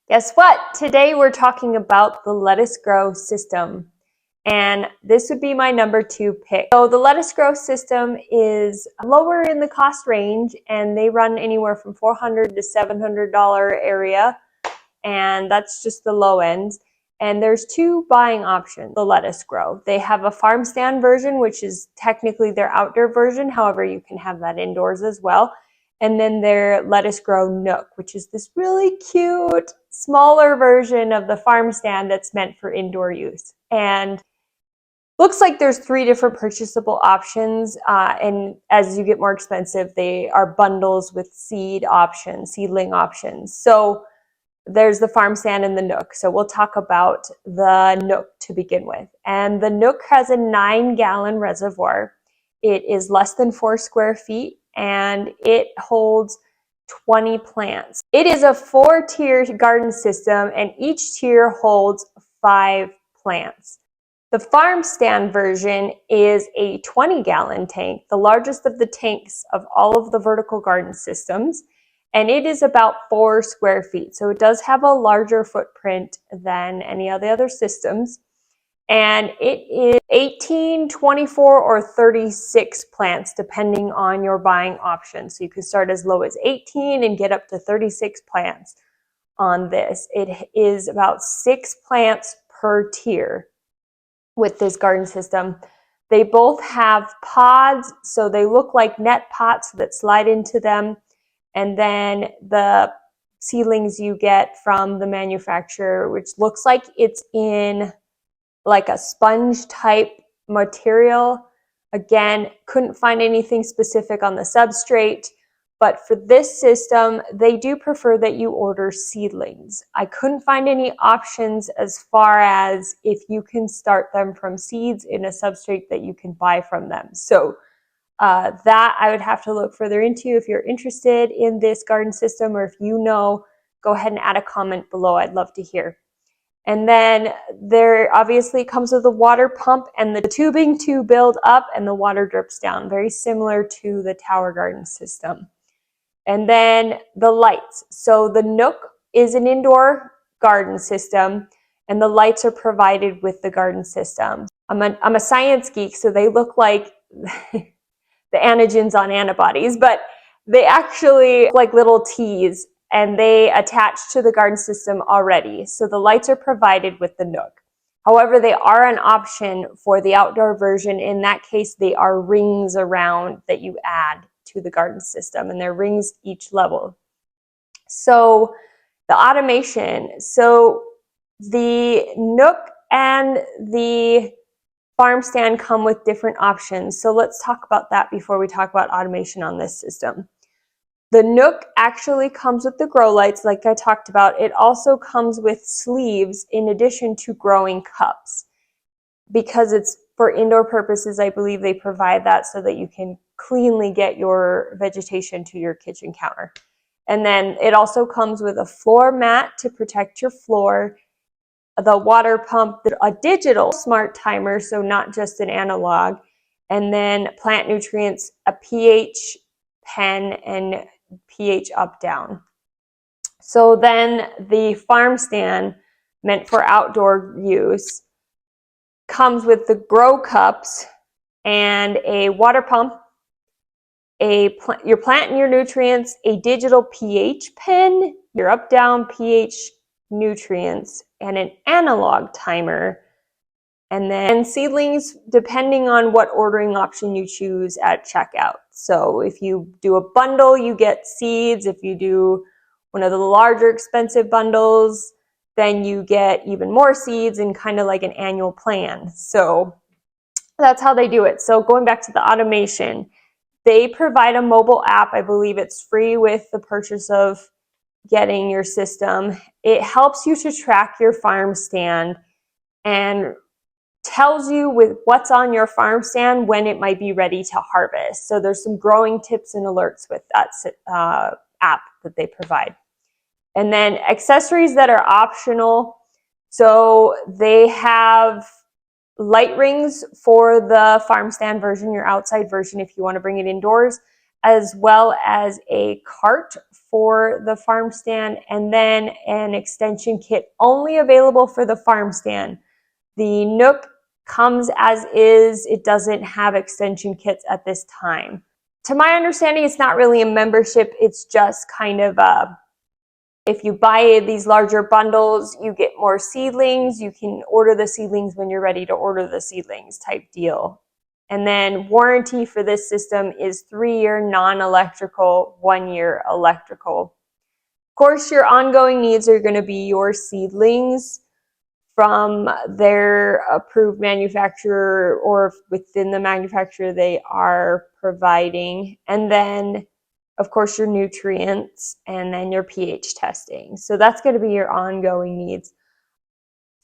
Guess what? Today we're talking about the Lettuce Grow system, and this would be my number 2 pick. So the Lettuce Grow system is lower in the cost range, and they run anywhere from $400 to $700 area, and that's just the low end. And there's 2 buying options, the Lettuce Grow. They have a farm stand version, which is technically their outdoor version. However, you can have that indoors as well. And then their Lettuce Grow Nook, which is this really cute, smaller version of the farm stand that's meant for indoor use. And looks like there's 3 different purchasable options. And as you get more expensive, they are bundles with seedling options. So there's the farm stand and the Nook. So we'll talk about the Nook to begin with. And the Nook has a 9-gallon reservoir. It is less than 4 square feet and it holds 20 plants. It is a 4-tier garden system and each tier holds 5 plants. The farm stand version is a 20-gallon tank, the largest of the tanks of all of the vertical garden systems. And it is about 4 square feet. So it does have a larger footprint than any of the other systems. And it is 18, 24, or 36 plants, depending on your buying option. So you can start as low as 18 and get up to 36 plants on this. It is about 6 plants per tier with this garden system. They both have pods, so they look like net pots that slide into them. And then the seedlings you get from the manufacturer, which looks like it's in like a sponge type material. Again, couldn't find anything specific on the substrate, but for this system, they do prefer that you order seedlings. I couldn't find any options as far as if you can start them from seeds in a substrate that you can buy from them. So that I would have to look further into. If you're interested in this garden system, or if you know, go ahead and add a comment below. I'd love to hear. And then there obviously comes with a water pump and the tubing to build up, and the water drips down, very similar to the tower garden system. And then the lights. So the Nook is an indoor garden system, and the lights are provided with the garden system. I'm a science geek, so they look like the antigens on antibodies, but they actually look like little T's, and they attach to the garden system already. So the lights are provided with the Nook. However, they are an option for the outdoor version. In that case, they are rings around that you add to the garden system, and they're rings each level. So the automation. So the Nook and the farm stand come with different options. So let's talk about that before we talk about automation on this system. The Nook actually comes with the grow lights, like I talked about. It also comes with sleeves in addition to growing cups. Because it's for indoor purposes, I believe they provide that so that you can cleanly get your vegetation to your kitchen counter. And then it also comes with a floor mat to protect your floor, the water pump, a digital smart timer, so not just an analog, and then plant nutrients, a pH pen, and pH up down. So then the farm stand, meant for outdoor use, comes with the grow cups and a water pump, your plant and your nutrients, a digital pH pen, your up down pH nutrients, and an analog timer. And then seedlings, depending on what ordering option you choose at checkout. So if you do a bundle, you get seeds. If you do one of the larger expensive bundles, then you get even more seeds and kind of like an annual plan. So that's how they do it. So going back to the automation, they provide a mobile app. I believe it's free with the purchase of getting your system. It helps you to track your farm stand and tells you with what's on your farm stand when it might be ready to harvest. So there's some growing tips and alerts with that app that they provide. And then accessories that are optional. So they have light rings for the farm stand version, your outside version if you want to bring it indoors, as well as a cart for the farm stand, and then an extension kit only available for the farm stand. The Nook comes as is. It doesn't have extension kits at this time. To my understanding, it's not really a membership. It's just kind of if you buy these larger bundles, you get more seedlings. You can order the seedlings when you're ready to order the seedlings type deal. And then warranty for this system is 3-year non-electrical, 1-year electrical. Of course, your ongoing needs are going to be your seedlings from their approved manufacturer, or within the manufacturer they are providing. And then, of course, your nutrients, and then your pH testing. So that's going to be your ongoing needs.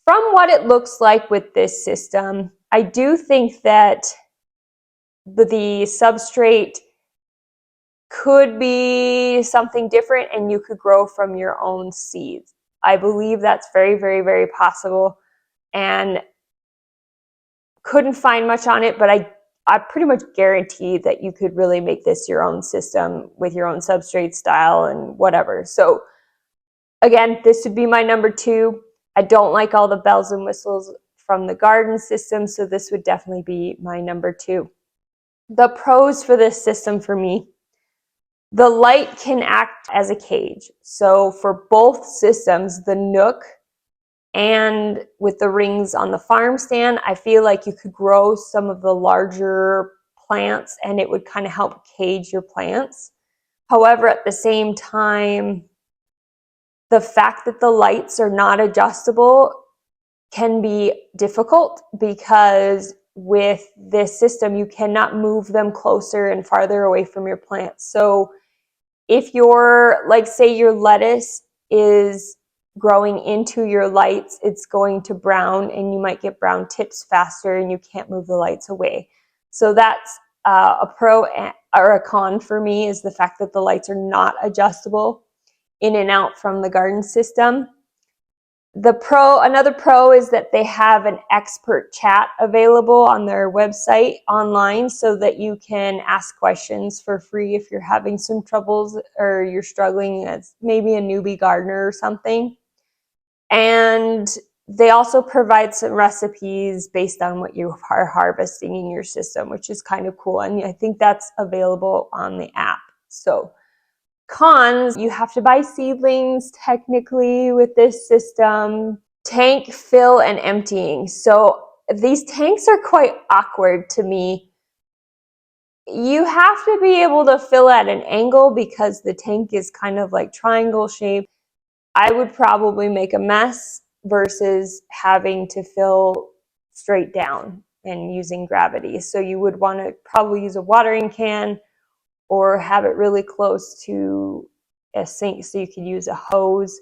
From what it looks like with this system, I do think that the substrate could be something different and you could grow from your own seeds. I believe that's very, very, very possible, and couldn't find much on it, but I pretty much guarantee that you could really make this your own system with your own substrate style and whatever. So again, this would be my number 2. I don't like all the bells and whistles from the garden system, so this would definitely be my number 2. The pros for this system for me: the light can act as a cage. So for both systems, the Nook and with the rings on the farm stand, I feel like you could grow some of the larger plants and it would kind of help cage your plants. However, at the same time, the fact that the lights are not adjustable can be difficult, because with this system, you cannot move them closer and farther away from your plants. So if you're, like, say your lettuce is growing into your lights, it's going to brown and you might get brown tips faster and you can't move the lights away. So that's a pro or a con for me, is the fact that the lights are not adjustable in and out from the garden system. Another pro is that they have an expert chat available on their website online, so that you can ask questions for free if you're having some troubles or you're struggling as maybe a newbie gardener or something. And they also provide some recipes based on what you are harvesting in your system, which is kind of cool. And I think that's available on the app. So cons: you have to buy seedlings technically with this system. Tank fill and emptying. So these tanks are quite awkward to me. You have to be able to fill at an angle because the tank is kind of like triangle shaped. I would probably make a mess versus having to fill straight down and using gravity. So you would want to probably use a watering can or have it really close to a sink so you could use a hose,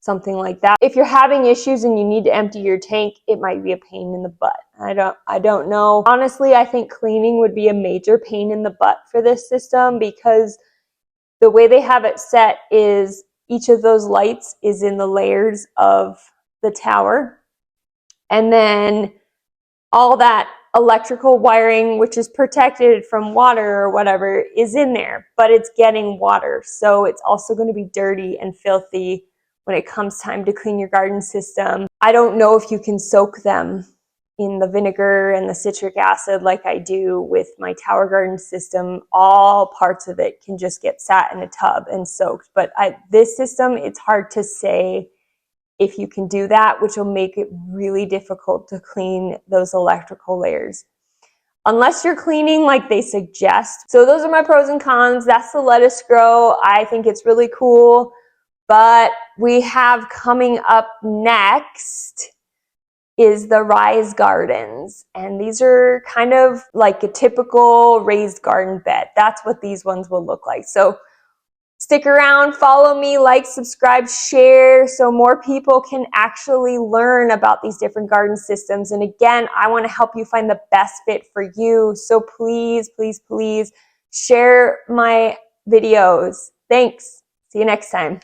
something like that. If you're having issues and you need to empty your tank, it might be a pain in the butt. I don't know. Honestly, I think cleaning would be a major pain in the butt for this system, because the way they have it set is each of those lights is in the layers of the tower, and then all that electrical wiring, which is protected from water or whatever, is in there, but it's getting water. So it's also going to be dirty and filthy when it comes time to clean your garden system. I don't know if you can soak them in the vinegar and the citric acid like I do with my tower garden system. All parts of it can just get sat in a tub and soaked. But this system, it's hard to say if you can do that, which will make it really difficult to clean those electrical layers, unless you're cleaning like they suggest. So those are my pros and cons. That's the lettuce grow. I think it's really cool. But we have coming up next is the Rise Gardens. And these are kind of like a typical raised garden bed. That's what these ones will look like. So stick around, follow me, like, subscribe, share, so more people can actually learn about these different garden systems. And again, I want to help you find the best fit for you. So please, please, please share my videos. Thanks. See you next time.